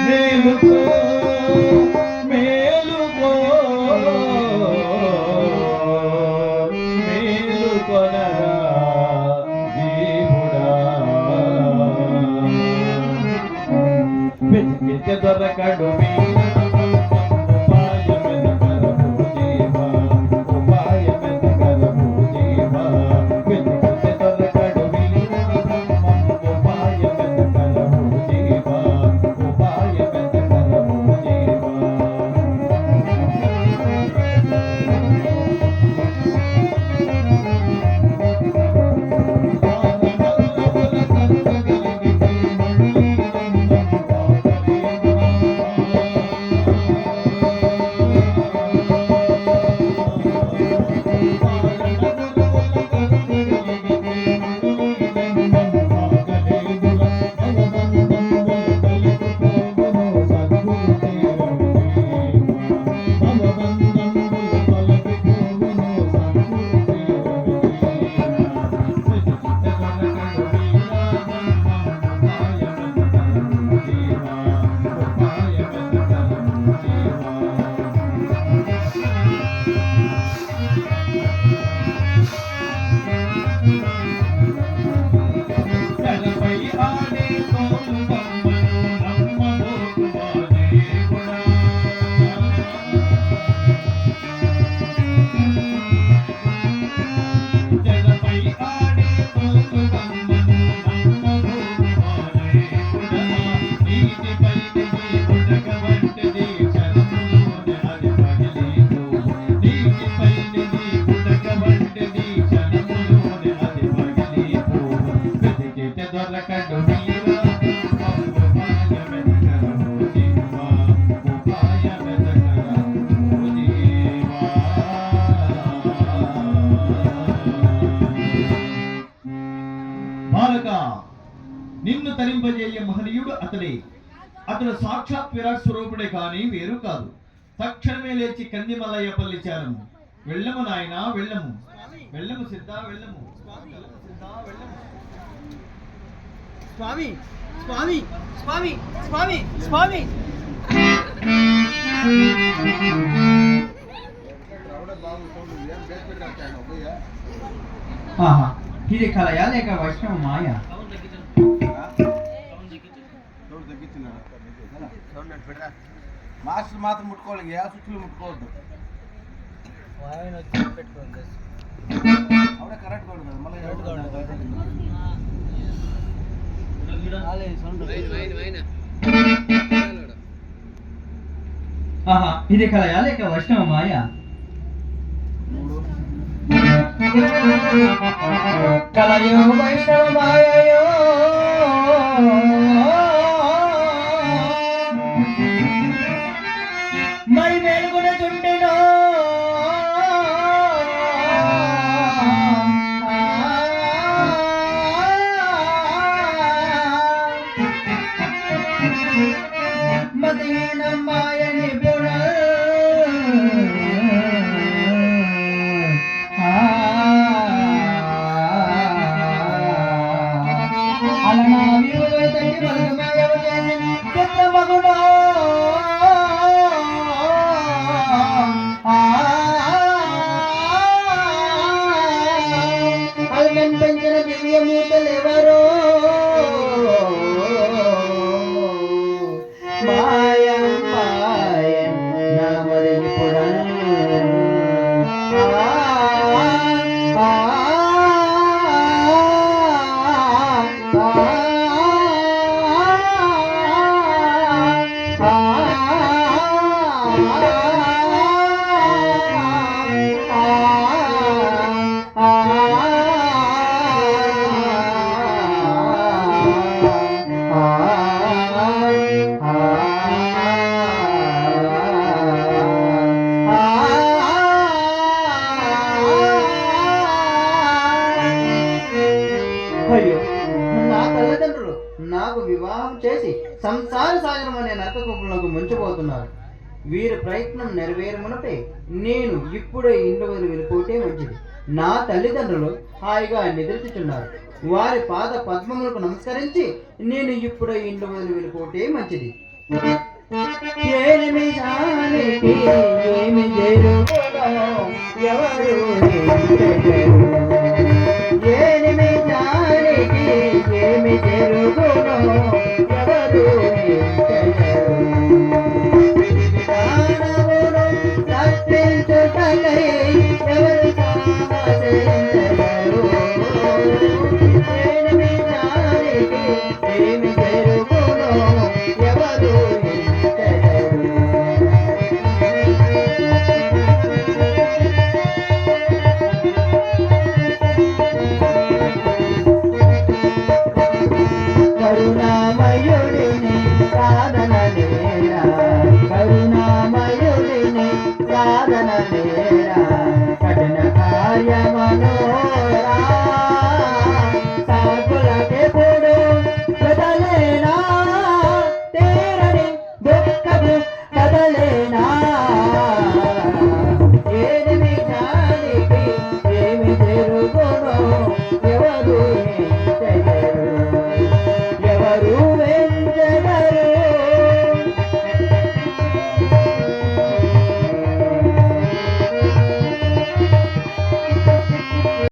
మేలుకో మేలుకో మేలుకొనరా జీవుడా వెతికితే దొరకడు నిన్ను తరింపజేయ మహనీయుడు అతడే. అతడు సాక్షాత్ విరాట్ స్వరూపుడే కానీ వేరు కాదు. తక్షణమే లేచి కందిమల్లయ్య పల్లి చేరము. వెళ్ళము నాయన వెళ్ళము, వెళ్ళము సిద్ధ వెళ్ళము, స్వామి స్వామి స్వామి స్వామి స్వామి ఇది కలయా లేక వైష్ణవ మాయా? మాస్టర్ మాత్రం ముట్టుకోవాలి, ఏ స్విచ్లు ముట్టుకోవద్దు. అవునే కరెక్ట్ కాదు కదా, మళ్ళీ ఇది కలయా లేక వైష్ణవ మాయా? కలయో వైష్ణవ మాయయో మరి మేలుకునే చుండెనో మదీన మాయని బుణ అలనా విలువ తండ్రి మలకమాయవ చెత్త మగుడో అల్మెన్ పెంచిన దివ్యమూర్తులెవరో మాయం మాయం నామది పురా అయ్యో, నా తల్లిదండ్రులు నాకు వివాహం చేసి సంసార సాగరం అనే నరకకూపంలోకి ముంచిపోతున్నారు. వీరి ప్రయత్నం నెరవేరమునపై నేను ఇప్పుడే ఇంటి వదిలి వెళ్ళిపోతే మంచిది. నా తల్లిదండ్రులు హాయిగా నిద్రించుచున్నారు. వారి పాద పద్మములకు నమస్కరించి నేను ఇప్పుడే ఇంటి వదిలి వెళ్ళిపోతే మంచిది. ఏమి జరుగునో ఎవరు ఎంచెదరు. ఏమి జరుగునో ఎవరు ఎంచెదరు. విధానమును తప్పించుటకై ఎవరు సాహసించెదరు. ఏమి జరుగునో ఎవరు ఎంచెదరు. కరుణామయుడిని కాదనలేరా, కరుణామయుడిని కాదనలేరా, కఠిన కార్యమనోరా సాకులకెప్పుడు కదలేనా, తీరని దుఃఖము కదలేనా. ఏమి జాలికి ఏమి జరుగునో ఎవరు ఎంచెదరు.